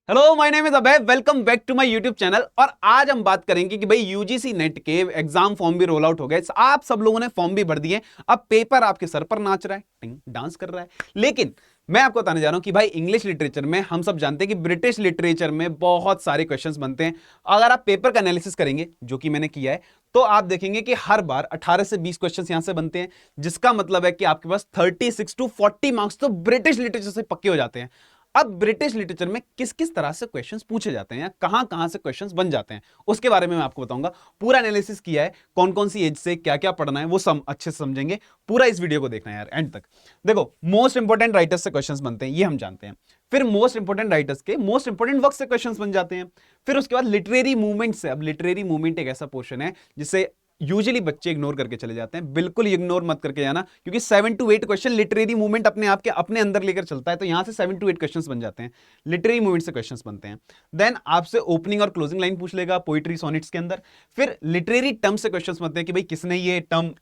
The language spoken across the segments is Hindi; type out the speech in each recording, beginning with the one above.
Hello my name is Abhay, welcome back to my YouTube channel. और आज हम बात करेंगे कि भाई यूजीसी नेट के एग्जाम फॉर्म भी रोल आउट हो गए। आप सब लोगों ने फॉर्म भी भर दिए। अब पेपर आपके सर पर नाच रहा है, टिंग डांस कर रहा है। लेकिन मैं आपको बताने जा रहा हूं कि भाई इंग्लिश लिटरेचर में हम सब जानते हैं कि ब्रिटिश लिटरेचर में बहुत सारे क्वेश्चंस बनते हैं। अगर आप पेपर का एनालिसिस करेंगे, जो कि मैंने किया है, तो आप देखेंगे कि हर बार 18 से 20 क्वेश्चंस यहां से बनते हैं, जिसका मतलब है कि आपके पास 36 टू 40 मार्क्स तो ब्रिटिश लिटरेचर से पक्के हो जाते हैं। अब ब्रिटिश लिटरेचर में किस किस तरह से क्वेश्चंस पूछे जाते हैं या कहां कहां से क्वेश्चंस बन जाते हैं, उसके बारे में मैं आपको बताऊंगा। पूरा एनालिसिस किया है, कौन कौन सी एज से क्या क्या पढ़ना है वो सब अच्छे से समझेंगे। पूरा इस वीडियो को देखना है यार एंड तक। देखो, मोस्ट इंपोर्टेंट राइटर्स से क्वेश्चंस बनते हैं, ये हम जानते हैं। फिर मोस्ट इंपोर्टेंट राइटर्स के मोस्ट इंपोर्टेंट वर्क से क्वेश्चंस बन जाते हैं। फिर उसके बाद लिटरेरी मूवमेंट से, अब लिटरेरी मूवमेंट एक ऐसा पोर्शन है जिसे यूजुअली बच्चे इग्नोर करके चले जाते हैं। बिल्कुल इग्नोर मत करके जाना, क्योंकि 7 to 8 क्वेश्चन लिटरेरी मूवमेंट अपने आप के अपने अंदर लेकर चलता है। तो यहां से 7 to 8 क्वेश्चंस बन जाते हैं, लिटरेरी मूवमेंट से क्वेश्चंस बनते हैं। देन आपसे ओपनिंग और क्लोजिंग लाइन पूछ लेगा पोइट्री सोनेट्स के अंदर। फिर लिटरेरी टर्म से क्वेश्चंस बनते हैं कि भाई किसने ये टर्म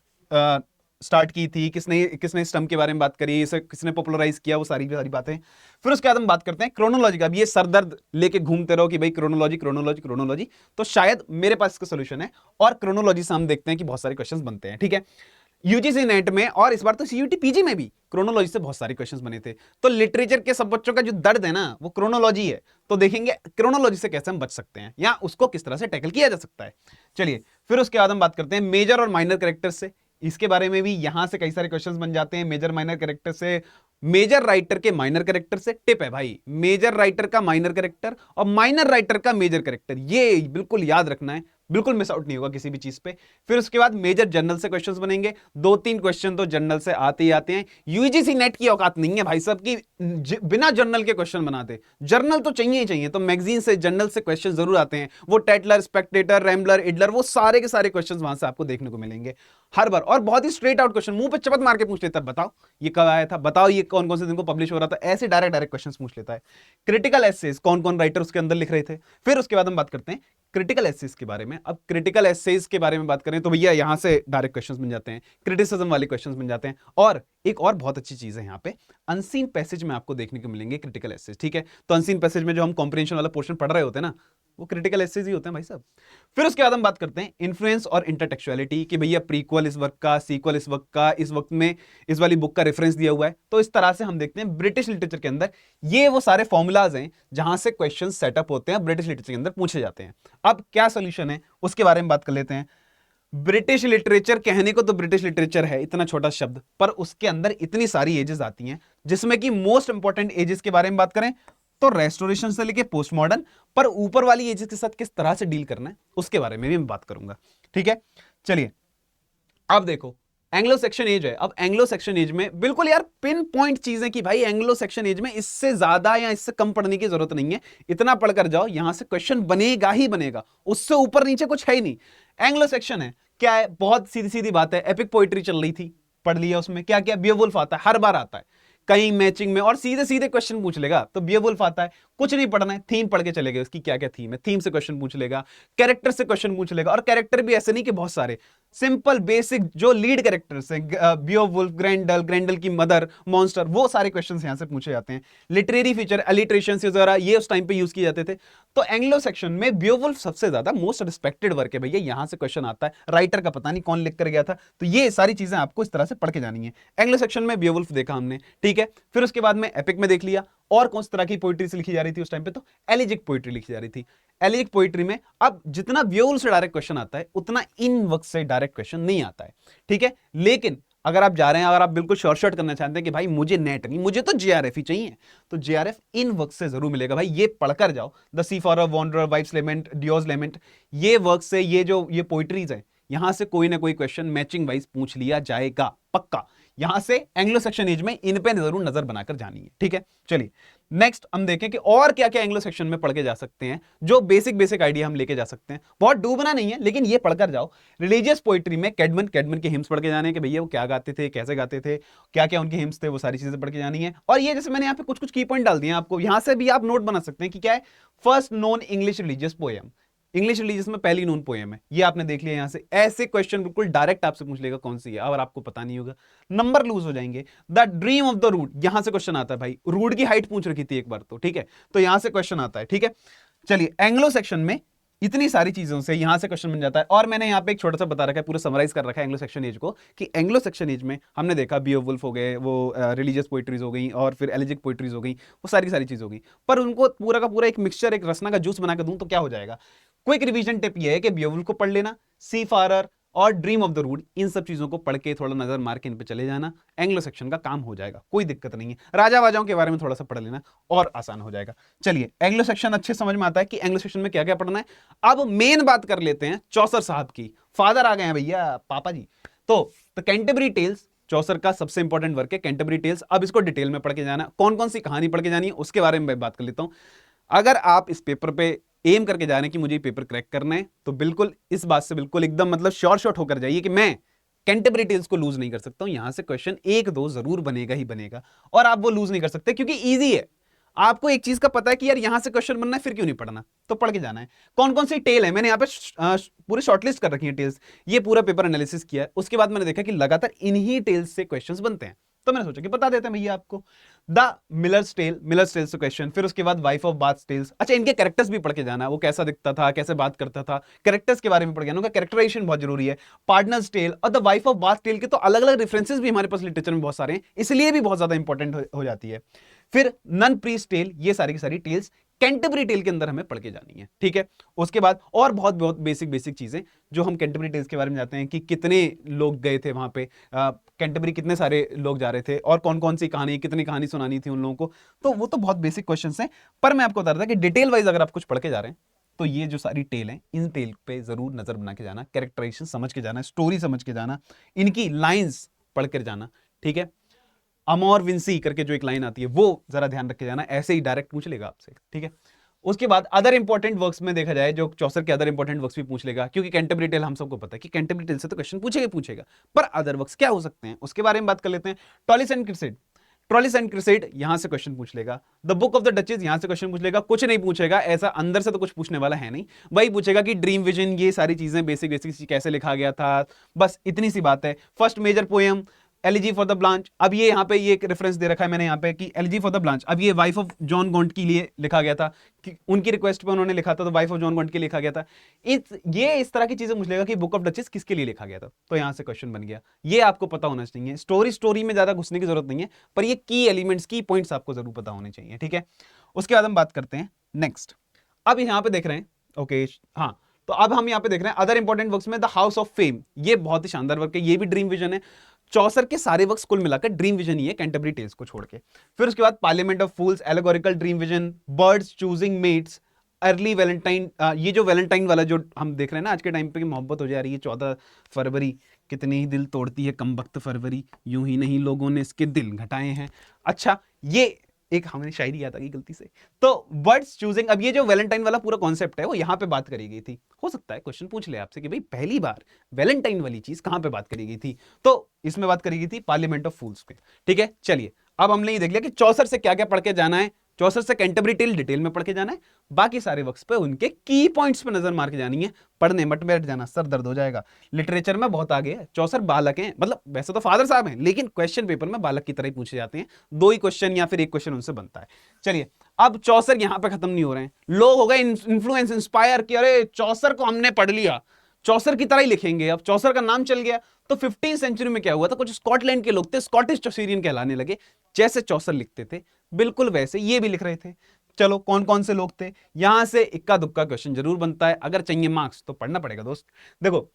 स्टार्ट की थी, किसने किसने इस टर्म के बारे में बात करी, इसे किसने पॉपुलराइज किया, वो सारी सारी बातें। फिर उसके बाद हम बात करते हैं क्रोनोलॉजी का। अब ये सरदर्द लेके घूमते रहो कि भाई क्रोनोलॉजी क्रोनोलॉजी क्रोनोलॉजी, तो शायद मेरे पास इसका सोल्यूशन है। और क्रोनोलॉजी से हम देखते हैं कि बहुत सारे क्वेश्चंस बनते हैं, ठीक है। यूजीसी नेट में और इस बार तो सीयूटी पीजी में भी क्रोनोलॉजी से बहुत सारे क्वेश्चंस बने थे। तो लिटरेचर के सब बच्चों का जो दर्द है ना, वो क्रोनोलॉजी है। तो देखेंगे क्रोनोलॉजी से कैसे हम बच सकते हैं या उसको किस तरह से टैकल किया जा सकता है। चलिए, फिर उसके बाद हम बात करते हैं मेजर और माइनर कैरेक्टर से। इसके बारे में भी यहां से कई सारे क्वेश्चंस बन जाते हैं, मेजर माइनर कैरेक्टर से। मेजर राइटर के माइनर कैरेक्टर से। टिप है भाई, मेजर राइटर का माइनर कैरेक्टर और माइनर राइटर का मेजर कैरेक्टर, ये बिल्कुल याद रखना है, बिल्कुल मिस आउट नहीं होगा किसी भी चीज पे। फिर उसके बाद मेजर जर्नल से क्वेश्चंस बनेंगे। 2-3 क्वेश्चन तो जर्नल से आते ही आते हैं। यूजीसी नेट की औकात नहीं है भाई साहब की बिना जर्नल के क्वेश्चन बनाते। जर्नल तो चाहिए ही चाहिए, तो मैगजीन से जर्नल से क्वेश्चन जरूर आते हैं। वो टेटलर, स्पेक्टेटर, रैम्बलर, इडलर, वो सारे के सारे क्वेश्चन वहां से आपको देखने को मिलेंगे हर बार। और बहुत ही स्ट्रेट आउट क्वेश्चन, मुंह पे चपत मार के पूछ लेता है, बताओ ये कब आया था, बताओ ये कौन कौन से दिन को पब्लिश हो रहा था, ऐसे डायरेक्ट डायरेक्ट क्वेश्चन पूछ लेता है। क्रिटिकल एसेस, कौन कौन राइटर उसके अंदर लिख रहे थे। फिर उसके बाद हम बात करते हैं क्रिटिकल एसेस के बारे में। अब क्रिटिकल एसेस के बारे में बात करें तो भैया यहां से डायरेक्ट क्वेश्चंस बन जाते हैं, क्रिटिसिज्म वाले क्वेश्चंस बन जाते हैं। और एक और बहुत अच्छी चीज है यहाँ पे, अनसीन पैसेज में आपको देखने को मिलेंगे क्रिटिकल एसेस, ठीक है। तो अनसीन पैसेज में जो हम कॉम्प्रिहेंशन वाला पोर्शन पढ़ रहे होते हैं ना, वो क्रिटिकल एसेज ही होते हैं भाई साहब। फिर उसके बाद हम बात करते हैं इन्फ्लुएंस और इंटरटेक्चुअलिटी, कि भैया प्रीक्वल इस वर्क का, सीक्वल इस वर्क का, इस वक्त में इस वाली बुक का रेफरेंस दिया हुआ है। तो इस तरह से हम देखते हैं ब्रिटिश लिटरेचर के अंदर ये वो सारे फॉर्मूलाज हैं जहां से क्वेश्चन सेटअप होते हैं, ब्रिटिश लिटरेचर के अंदर पूछे जाते हैं। अब क्या सोल्यूशन है उसके बारे में बात कर लेते हैं। ब्रिटिश लिटरेचर, कहने को तो ब्रिटिश लिटरेचर है इतना छोटा शब्द, पर उसके अंदर इतनी सारी एजेस आती हैं, जिसमें कि मोस्ट इंपॉर्टेंट एजेस के बारे में बात करें तो रेस्टोरेशन से लेके पोस्ट मॉडर्न, पर ऊपर वाली एजेस के साथ किस तरह से डील करना है उसके बारे में भी मैं बात करूंगा, ठीक है। चलिए, अब देखो एंग्लो सेक्शन एज है। अब एंग्लो सेक्शन एज में बिल्कुल यार पिन पॉइंट चीजें कि भाई एंग्लो सेक्शन एज में इससे ज्यादा या इससे कम पढ़ने की जरूरत नहीं है। इतना पढ़कर जाओ, यहां से क्वेश्चन बनेगा ही बनेगा, उससे ऊपर नीचे कुछ है ही नहीं। एंग्लो सेक्शन है, क्या है, बहुत सीधी सीधी बात है। एपिक पोइट्री चल रही थी, पढ़ लिया, उसमें क्या क्या, बियोवुल्फ आता है, हर बार आता है कहीं मैचिंग में, और सीधे सीधे क्वेश्चन पूछ लेगा। तो बियोवुल्फ आता है, कुछ नहीं पढ़ना है, थीम पढ़ के चले गए, उसकी क्या क्या थीम है, थीम से क्वेश्चन पूछ लेगा। कैरेक्टर से क्वेश्चन पूछ लेगा, और कैरेक्टर भी ऐसे नहीं कि बहुत सारे, सिंपल बेसिक जो लीड कैरेक्टर्स हैं, बियोवुल्फ, ग्रेंडल, ग्रेंडल की मदर, मॉन्स्टर, वो सारे क्वेश्चंस यहां से पूछे जाते हैं। लिटरेरी फीचर, अलिट्रेशंस वगैरह, ये उस टाइम पे यूज किए जाते थे। तो एंग्लो सेक्शन में बियोवुल्फ सबसे ज्यादा मोस्ट रिस्पेक्टेड वर्क है भैया, यहां से क्वेश्चन आता है। राइटर का पता नहीं कौन लिख कर गया था, तो ये सारी चीजें आपको इस तरह से पढ़ के जानी है। एंग्लो सेक्शन में बियोवुल्फ देखा हमने, ठीक है। फिर उसके बाद में एपिक में देख लिया। और कौन सी तरह की पोइट्री से लिखी जा रही थी उस टाइम पे, तो एलिजिक पोइट्री लिखी जा रही थी। एलिजिक पोइट्री में अब जितना बियोवुल्फ से डायरेक्ट क्वेश्चन आता है, उतना इन वर्क से डायरेक्ट क्वेश्चन नहीं आता है, ठीक है। लेकिन अगर आप जा रहे हैं, अगर आप बिल्कुल शॉर्ट करना चाहते हैं कि भाई मुझे नेट नहीं, मुझे तो जेआरएफ ही चाहिए, तो जेआरएफ इन वर्क से जरूर मिलेगा भाई, ये पढ़कर जाओ। The sea for a wanderer, wife's lament, Deor's lament, ये वर्क से, ये जो ये पोइट्रीज है, यहां से कोई ना कोई क्वेश्चन मैचिंग वाइज पूछ लिया जाएगा पक्का। यहां से एंग्लो सेक्शन एज में इन पे जरूर नजर बनाकर जानी है, ठीक है। चलिए नेक्स्ट हम देखें कि और क्या क्या एंग्लो सेक्शन में पढ़ के जा सकते हैं, जो बेसिक बेसिक आइडिया हम लेके जा सकते हैं। बहुत डूबना नहीं है, लेकिन ये पढ़कर जाओ। रिलीजियस पोइट्री में कैडमन, कैडमन के हिम्स पढ़ के जाने हैं कि भैया वो क्या गाते थे, कैसे गाते थे, क्या क्या उनके हिम्स थे, वो सारी चीजें पढ़ के जानी है। और ये जैसे मैंने यहाँ पे कुछ कुछ की पॉइंट डाल दिए हैं आपको, यहां से भी आप नोट बना सकते हैं कि क्या है, first non English religious poem, English religious में पहली नोन पोएम है, ये आपने देख लिया। यहां से ऐसे क्वेश्चन बिल्कुल डायरेक्ट आपसे पूछ लेगा कौन सी है, और आपको पता नहीं होगा, नंबर लूज हो जाएंगे। The dream of the rood, यहां से क्वेश्चन आता है भाई, रूड की हाइट पूछ रखी थी एक बार तो, ठीक है, तो यहां से क्वेश्चन आता है, ठीक है। चलिए एंग्लो सेक्शन में इतनी सारी चीजों से यहां से क्वेश्चन बन जाता है। और मैंने यहां पे एक छोटा सा बता रखा है, पूरा समराइज कर रखा है एंग्लो सेक्शन एज को, कि एंग्लो सेक्शन एज में हमने देखा बियोवुल्फ हो गए, वो रिलीजियस पोइट्रीज हो गई, और फिर एलिजिक पोइट्रीज हो गई, वो सारी सारी चीज हो गई। पर उनको पूरा का पूरा एक मिक्सचर, एक रसना का जूस बना कर दूं तो क्या हो जाएगा। क्विक रिवीजन टिप ये है कि बियोवुल्फ को पढ़ लेना, सी फारर और ड्रीम ऑफ द रूड, इन सब चीजों को पढ़ के थोड़ा नजर मार के इन पे चले जाना, एंग्लो सेक्शन का काम हो जाएगा, कोई दिक्कत नहीं है। राजा वाजाओं के बारे में थोड़ा सा पढ़ लेना और आसान हो जाएगा। चलिए एंग्लो सेक्शन अच्छे समझ में आता है कि एंग्लो सेक्शन में क्या क्या पढ़ना है। अब मेन बात कर लेते हैं चौसर साहब की। फादर आ गए हैं भैया, पापा जी। तो कैंटरबरी टेल्स चौसर का सबसे इंपॉर्टेंट वर्क है, कैंटरबरी टेल्स। अब इसको डिटेल में पढ़ के जाना, कौन कौन सी कहानी पढ़ के जानी है उसके बारे में मैं बात कर लेता हूं। अगर आप इस पेपर पे एम करके जा रहे हैं कि मुझे ये पेपर क्रैक करना है, तो बिल्कुल इस बात से बिल्कुल एकदम मतलब श्योर शॉट होकर जाइए कि मैं कैंटरबरी टेल्स को लूज नहीं कर सकता हूं। यहां से क्वेश्चन एक दो जरूर बनेगा ही बनेगा, और आप वो लूज नहीं कर सकते क्योंकि इजी है। आपको एक चीज का पता है कि यार यहां से क्वेश्चन बनना है, फिर क्यों नहीं पढ़ना, तो पढ़ के जाना है। कौन कौन सी टेल है, मैंने यहाँ पे पूरी शॉर्टलिस्ट कर रखी है टेल्स, ये पूरा पेपर एनालिसिस किया है। उसके बाद मैंने देखा कि लगातार इन्हीं टेल्स से क्वेश्चंस बनते हैं, तो मैंने सोचा कि बता देते हैं भैया आपको। द मिलर्स टेल से क्वेश्चन, फिर उसके बाद वाइफ ऑफ बाथ टेल्स। अच्छा, इनके कैरेक्टर्स भी पढ़ के जाना, वो कैसा दिखता था, कैसे बात करता था, कैरेक्टर्स के बारे में पढ़ के जाना, उनका कैरेक्टराइजेशन बहुत जरूरी है। पार्टनर्स टेल और the wife of Bath tale के तो अलग अलग रेफरेंसेस भी हमारे पास लिटरेचर में बहुत सारे हैं, इसलिए भी बहुत ज्यादा इंपॉर्टेंट हो जाती है। फिर नन प्रीस्ट टेल, ये सारी की सारी टेल्स कैंटरबरी टेल के अंदर हमें पढ़ के जानी है, ठीक है। उसके बाद और बहुत बहुत बेसिक बेसिक चीजें जो हम कैंटरबरी टेल्स के बारे में जाते हैं कि कितने लोग गए थे वहां पे, कैंटरबरी कितने सारे लोग जा रहे थे, और कौन कौन सी कहानी, कितनी कहानी सुनानी थी उन लोगों को, तो वो तो बहुत बेसिक क्वेश्चंस हैं। पर मैं आपको बता रहा था कि डिटेल वाइज अगर आप कुछ पढ़ के जा रहे हैं तो ये जो सारी टेल हैं, इन टेल पे जरूर नजर बना के जाना, कैरेक्टराइजेशन समझ के जाना, स्टोरी समझ के जाना, इनकी लाइन्स पढ़ कर जाना, ठीक है। अमोर विंसी करके जो एक लाइन आती है वो जरा ध्यान रख के जाना, ऐसे ही डायरेक्ट पूछ लेगा आपसे, ठीक है। उसके बाद अदर इंपॉर्टेंट वर्क्स में देखा जाए, जो चौसर के अदर इंपॉर्टेंट वर्क्स भी पूछ लेगा, क्योंकि कैंटरबरी टेल हम सबको पता है कि कैंटरबरी टेल से तो क्वेश्चन पूछेगा, पर अदर वर्क्स क्या हो सकते हैं उसके बारे में बात कर लेते हैं। टॉलिस एंड क्रिसेड यहां से क्वेश्चन पूछ लेगा। The book of the duchess, यहां से क्वेश्चन पूछ लेगा, कुछ नहीं पूछेगा ऐसा, अंदर से तो कुछ पूछने वाला है नहीं, वही पूछेगा कि ड्रीम विजन, ये सारी चीजें बेसिक बेसिक कैसे लिखा गया था, बस इतनी सी बात है। First major poem elegy for the Blanche, अब ये यहाँ पे ये एक रेफरेंस दे रखा है मैंने यहाँ पे कि एलिजी फॉर द ब्लांच, अब ये वाइफ ऑफ जॉन गॉन्ट के लिए लिखा गया था, कि उनकी रिक्वेस्ट पे उन्होंने लिखा था, तो वाइफ ऑफ जॉन गॉन्ट के लिए लिखा गया था। इस तरह की चीजें मुझे लगा कि बुक ऑफ डचेस किसके लिए लिखा गया था, तो यहाँ से क्वेश्चन बन गया। ये आपको पता होना चाहिए, स्टोरी में ज्यादा घुसने की जरूरत नहीं है, पर ये की एलिमेंट्स, की पॉइंट्स आपको जरूर पता होने चाहिए, ठीक है। उसके बाद हम बात करते हैं नेक्स्ट। अब यहाँ पे देख रहे हैं, ओके हाँ, तो अब हम यहाँ पे देख रहे हैं अदर इंपॉर्टेंट वर्क्स में द हाउस ऑफ फेम, ये बहुत ही शानदार वर्क है, ये भी ड्रीम विजन है। चौसर के सारे वर्क्स कुल मिलाकर ड्रीम विजन ही है, कैंटरबरी टेल्स को छोड़ के। फिर उसके बाद parliament of fools, allegorical dream vision, birds choosing mates, early Valentine, ये जो वैलेंटाइन वाला जो हम देख रहे हैं ना आज के टाइम पे कि मोहब्बत हो जा रही है, 14 फरवरी कितनी ही दिल तोड़ती है कमबख्त फरवरी, यूं ही नहीं लोगों ने इसके दिल घटाए हैं। अच्छा, ये एक हमने शायरी याद आ गई गलती से, तो बर्ड्स चूजिंग, अब ये जो वैलेंटाइन वाला पूरा कॉन्सेप्ट है वो यहाँ पे बात करी गई थी। हो सकता है क्वेश्चन पूछ ले आपसे कि भाई पहली बार वैलेंटाइन वाली चीज कहां पे बात करी गई थी, तो इसमें बात करी गई थी पार्लियामेंट ऑफ फूल्स पे, ठीक है। चलिए अब हमने ये देख लिया कि चौसर से क्या क्या पढ़ के जाना है, चौसर से कैंटरबरी टेल डिटेल में पढ़ के जाना है, बाकी सारे वर्क्स पे उनके की पॉइंट्स पे नजर मार के जानी है, पढ़ने मत बैठ जाना, सर दर्द हो जाएगा। लिटरेचर में बहुत आगे है, चौसर बालक हैं, मतलब वैसे तो फादर साहब हैं, लेकिन क्वेश्चन पेपर में बालक की तरह ही पूछे जाते हैं, 2 ही क्वेश्चन या फिर एक क्वेश्चन उनसे बनता है। चलिए अब चौसर यहां पे खत्म नहीं हो रहे हैं, लोग हो गए इन्फ्लुएंस, इंस्पायर कि अरे चौसर को हमने पढ़ लिया, चौसर की तरह ही लिखेंगे, अब चौसर का नाम चल गया। तो 15वीं सेंचुरी में क्या हुआ था, कुछ स्कॉटलैंड के लोग थे, स्कॉटिश चौसरियन कहलाने लगे, जैसे चौसर लिखते थे बिल्कुल वैसे ये भी लिख रहे थे। चलो कौन कौन से लोग थे, यहां से इक्का दुक्का क्वेश्चन जरूर बनता है, अगर चाहिए मार्क्स तो पढ़ना पड़ेगा दोस्त। देखो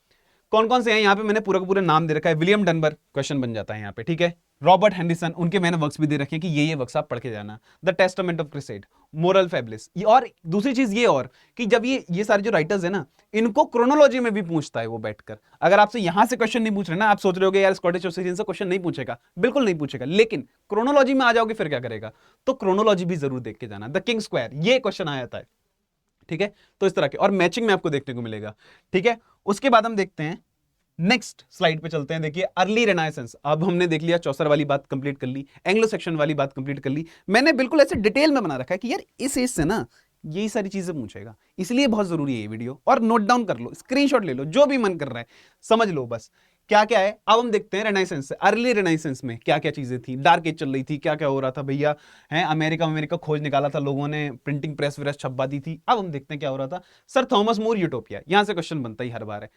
कौन कौन से हैं, यहां पे मैंने पूरा का पूरा नाम दे रखा है, विलियम डनबर क्वेश्चन बन जाता है यहाँ पे, ठीक है। रॉबर्ट हेंडरसन, उनके मैंने वर्क्स भी दे रखे हैं कि ये वर्क्स आप पढ़ के जाना। The Testament of Cresseid, Moral Fables, और दूसरी चीज ये और कि जब ये सारे जो राइटर्स है ना, इनको क्रोनोलॉजी में भी पूछता है वो बैठकर। अगर आपसे यहां से क्वेश्चन नहीं पूछ रहे ना, आप सोच रहे हो यार स्कॉटिश चौसरियन से क्वेश्चन नहीं पूछेगा, बिल्कुल नहीं पूछेगा, लेकिन क्रोनोलॉजी में आ जाओगे फिर क्या करेगा, तो क्रोनोलॉजी भी जरूर देख के जाना। द किंग स्क्वायर, ये क्वेश्चन आ जाता है, ठीक है। तो इस तरह के और मैचिंग में आपको देखने को मिलेगा, ठीक है। उसके बाद हम देखते हैं नेक्स्ट स्लाइड पे चलते हैं। देखिए अर्ली रेनाइसेंस, अब हमने देख लिया, चौसर वाली बात कंप्लीट कर ली, एंग्लो सेक्शन वाली बात कंप्लीट कर ली। मैंने बिल्कुल ऐसे डिटेल में बना रखा है कि यार इस एज से ना यही सारी चीजें पूछेगा, इसलिए बहुत जरूरी है ये वीडियो। और नोट डाउन कर लो, स्क्रीनशॉट ले लो, जो भी मन कर रहा है समझ लो बस क्या क्या है। अब हम देखते हैं रेनेसेंस से, अर्ली रेनेसेंस में क्या क्या चीजें थी, डार्क एज चल रही थी, क्या क्या हो रहा था भैया, है अमेरिका खोज निकाला था लोगों ने, प्रिंटिंग प्रेस व्रेस छपवा दी थी। अब हम देखते हैं क्या हो रहा था। सर थॉमस मोर यूटोपिया, यहां से क्वेश्चन बनता ही हर बार है।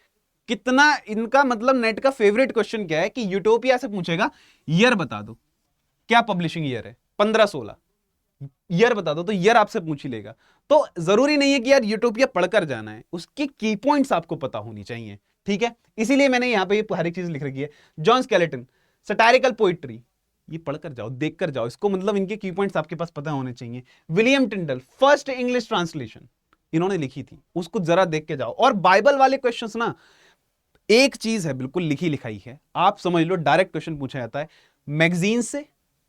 कितना इनका मतलब नेट का फेवरेट क्वेश्चन क्या है कि यूटोपिया से पूछेगा ईयर बता दो, क्या पब्लिशिंग ईयर है, 15-16 ईयर बता दो, तो ईयर आपसे पूछ ही लेगा। तो जरूरी नहीं है कि यार यूटोपिया पढ़कर जाना है, उसकी की पॉइंट्स आपको पता होनी चाहिए, ठीक है। इसीलिए मैंने यहां पे ये हर एक चीज लिख रखी है। जॉन स्केलेटन सटायरिकल पोइट्री, ये पढ़कर जाओ, देख कर जाओ इसको, मतलब इनके की पॉइंट्स आपके पास पता होने चाहिए। विलियम टिंडल फर्स्ट इंग्लिश ट्रांसलेशन इन्होंने लिखी थी, उसको जरा देख के जाओ। और बाइबल वाले क्वेश्चंस ना, एक चीज है बिल्कुल लिखी लिखाई है, आप समझ लो, डायरेक्ट क्वेश्चन पूछा जाता है मैगजीन से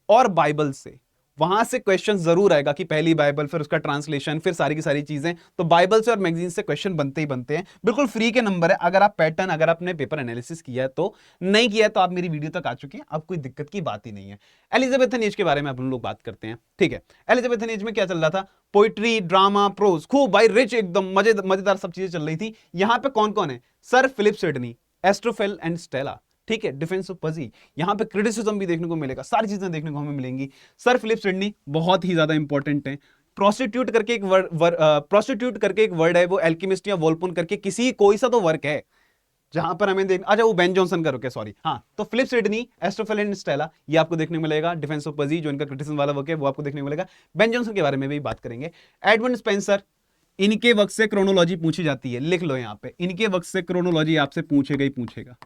और बाइबल से, वहां से क्वेश्चन जरूर आएगा कि पहली बाइबल, फिर उसका ट्रांसलेशन, फिर सारी की सारी चीजें। तो बाइबल से और मैगजीन से क्वेश्चन बनते ही बनते हैं, बिल्कुल फ्री के नंबर है। अगर आप पैटर्न, अगर आपने पेपर एनालिसिस किया है तो, नहीं किया है तो आप मेरी वीडियो तक आ चुके हैं, अब कोई दिक्कत की बात ही नहीं है। एलिजाबेथन एज के बारे में अपन लोग बात करते हैं, ठीक है। एलिजाबेथन एज में क्या चल रहा था, पोइट्री, ड्रामा, प्रोज, खूब भाई रिच, एकदम मजेदार सब चीजें चल रही थी। यहां पे कौन कौन है, sir Philip Sidney, Astrophel and Stella, ठीक है, डिफेंस ऑफ पजी, यहां पे क्रिटिसिज्म भी देखने को मिलेगा, सारी चीजें देखने को हमें मिलेंगी। सर फिलिप सिडनी बहुत ही ज्यादा इंपॉर्टेंट है। प्रोस्टिट्यूट करके एक प्रोस्टिट्यूट करके एक वर्ड है, वो एल्केमिस्ट या वोल्पोन करके किसी कोई सा तो वर्क है जहां पर हमें देख, अच्छा वो बेन जॉनसन का रुके, सॉरी, हाँ। तो Philip Sidney, Astrophel and Stella, ये आपको देखने को मिलेगा। डिफेंस ऑफ पजी जो इनका क्रिटिसिज्म वाला वर्क है वो आपको देखने को मिलेगा। बेन जॉनसन के बारे में भी बात करेंगे। एडमंड स्पेंसर, इनके वक्त से क्रोनोलॉजी पूछी जाती है, लिख लो यहां पे, इनके वक्त से क्रोनोलॉजी आपसे पूछेगा ही पूछेगा,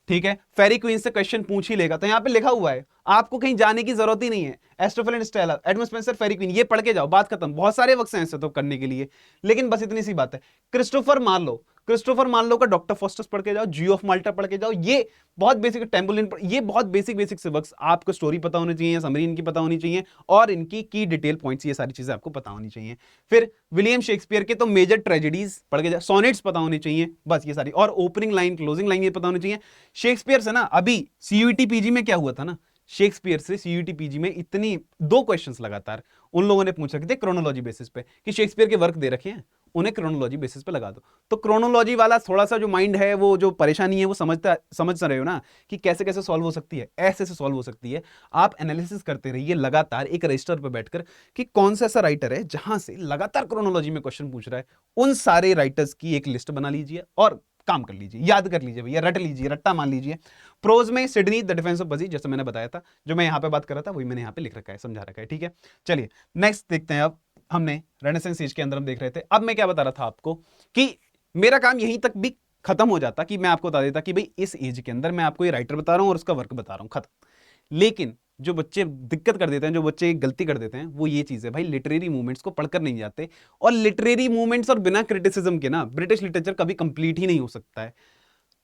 ठीक है। फेरी क्वीन से क्वेश्चन पूछ ही लेगा, तो यहां पे लिखा हुआ है, आपको कहीं जाने की जरूरत ही नहीं है। Astrophel and Stella, Edmund Spenser, Faerie Queene, ये पढ़ के जाओ, बात खत्म। बहुत सारे वक्त हैं ऐसे तो करने के लिए, लेकिन बस इतनी सी बात है। क्रिस्टोफर मार्लो, क्रिस्टोफर मार्लो का डॉक्टर फॉस्टस पढ़ के जाओ, जियो ऑफ माल्टा पढ़ के जाओ, ये बहुत बेसिक, टेम्बुलिन, ये बहुत बेसिक से वक्त आपको स्टोरी पता होनी चाहिए, समरी इनकी पता होनी चाहिए, और इनकी की डिटेल पॉइंट्स, ये सारी चीजें आपको पता होनी चाहिए। फिर विलियम शेक्सपियर के तो मेजर ट्रेजेडीज पढ़ के जाओ, सोनेट्स पता होनी चाहिए, बस ये सारी, और ओपनिंग लाइन, क्लोजिंग लाइन ये पता होनी चाहिए। शेक्सपियर से ना अभी सीयूईटी पीजी में क्या हुआ था ना, शेक्सपियर से सीयूईटी पीजी में इतनी 2 क्वेश्चंस लगातार उन लोगों ने पूछ रखे थे क्रोनोलॉजी बेसिस पे, कि शेक्सपियर के वर्क दे रखे हैं, उन्हें क्रोनोलॉजी बेसिस पे लगा दो। तो क्रोनोलॉजी वाला थोड़ा सा जो माइंड है, वो जो परेशानी है वो समझ रहे हो ना, कि कैसे कैसे सॉल्व हो सकती है, ऐसे से सॉल्व हो सकती है। आप एनालिसिस करते रहिए लगातार एक रजिस्टर पर बैठकर, कि कौन सा ऐसा राइटर है जहां से लगातार क्रोनोलॉजी में क्वेश्चन पूछ रहा है। उन सारे राइटर्स की एक लिस्ट बना लीजिए और काम कर लीजिए, याद कर लीजिए भैया, रट लीजिए, रट्टा मान लीजिए। प्रोज में सिडनी, द डिफेंस ऑफ पजी, जैसे मैंने बताया था, जो मैं यहां पे बात कर रहा था वही मैंने यहां पे लिख रखा है, समझा रखा है, ठीक है। चलिए नेक्स्ट देखते हैं। अब हमने रेनेसेंस एज के अंदर हम देख रहे थे, अब मैं क्या बता रहा था आपको, कि मेरा काम यहीं तक भी खत्म हो जाता, कि मैं आपको बता देता कि भाई इस एज के अंदर मैं आपको ये राइटर बता रहा हूं और उसका वर्क बता रहा हूं, खत्म। लेकिन जो बच्चे दिक्कत कर देते हैं, जो बच्चे गलती कर देते हैं, वो ये चीज है भाई, लिटरेरी मूवमेंट्स को पढ़कर नहीं जाते। और लिटरेरी मूवमेंट्स और बिना क्रिटिसिज्म के ना ब्रिटिश लिटरेचर कभी कंप्लीट ही नहीं हो सकता है।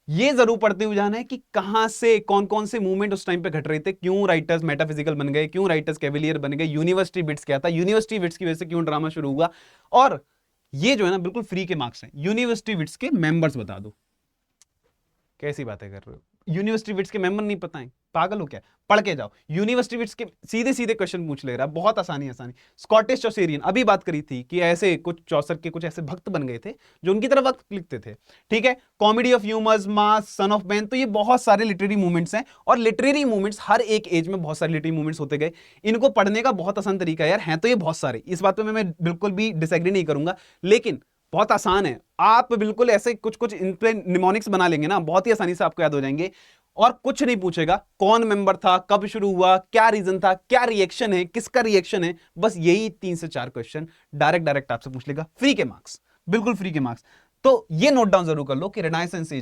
ये जरूर पढ़ते हुए जाना है कि कहां से कौन कौन से मूवमेंट उस टाइम पे घट रहे थे, क्यों राइटर्स मेटाफिजिकल बन गए, क्यों राइटर्स कैविलियर बन गए, यूनिवर्सिटी बिट्स क्या था, यूनिवर्सिटी बिट्स की वजह से क्यों ड्रामा शुरू हुआ। और ये जो है ना बिल्कुल फ्री के मार्क्स हैं, यूनिवर्सिटी बिट्स के मेंबर्स बता दो। कैसी बातें कर रहे हो, यूनिवर्सिटी बिट्स के मेंबर नहीं पता है, पागल हो क्या, पढ़ के जाओ। यूनिवर्सिटी बिट्स के सीधे सीधे क्वेश्चन पूछ ले रहा है, बहुत आसानी। स्कॉटिश चौसेरियन, अभी बात करी थी कि ऐसे कुछ चौसर के कुछ ऐसे भक्त बन गए थे जो उनकी तरफ वक्त लिखते थे, ठीक है। Comedy of humours, mass, son of man, तो ये बहुत सारे लिटरेरी मूवमेंट्स हैं। और लिटरेरी मूवमेंट्स हर एक एज में बहुत सारे लिटरेरी मूवमेंट्स होते गए, इनको पढ़ने का बहुत आसान तरीका है यार, हैं तो ये बहुत सारे, इस बात पे मैं बिल्कुल भी डिसएग्री नहीं करूंगा, लेकिन बहुत आसान है। आप बिल्कुल ऐसे कुछ कुछ इन पे निमोनिक्स बना लेंगे ना, बहुत ही आसानी से आपको याद हो जाएंगे। और कुछ नहीं पूछेगा, कौन मेंबर था, कब शुरू हुआ, क्या रीजन था, क्या रिएक्शन है, किसका रिएक्शन है, बस यही 3 से 4 क्वेश्चन डायरेक्ट आपसे पूछ लेगा, फ्री के मार्क्स, बिल्कुल फ्री के मार्क्स। तो ये नोट डाउन जरूर कर लो कि रेनेसांस